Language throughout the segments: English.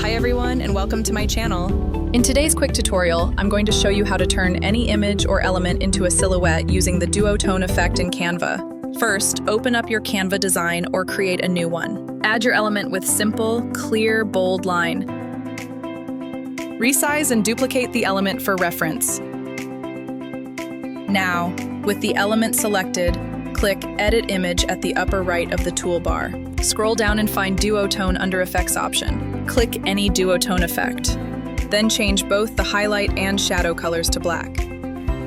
Hi everyone, and welcome to my channel. In today's quick tutorial, I'm going to show you how to turn any image or element into a silhouette using the duotone effect in Canva. First, open up your Canva design or create a new one. Add your element with simple, clear, bold line. Resize and duplicate the element for reference. Now, with the element selected, click Edit Image at the upper right of the toolbar. Scroll down and find Duotone under Effects option. Click any duotone effect. Then change both the highlight and shadow colors to black.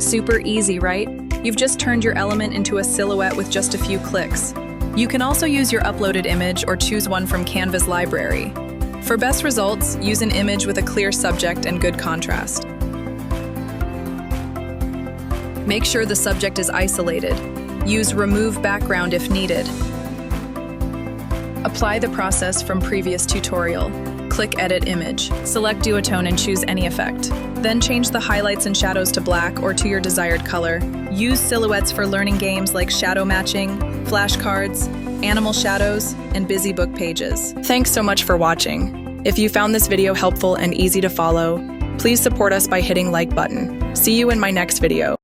Super easy, right? You've just turned your element into a silhouette with just a few clicks. You can also use your uploaded image or choose one from Canva's library. For best results, use an image with a clear subject and good contrast. Make sure the subject is isolated. Use Remove Background if needed. Apply the process from previous tutorial. Click Edit Image. Select Duotone and choose any effect. Then change the highlights and shadows to black or to your desired color. Use silhouettes for learning games like shadow matching, flashcards, animal shadows, and busy book pages. Thanks so much for watching. If you found this video helpful and easy to follow, please support us by hitting like button. See you in my next video.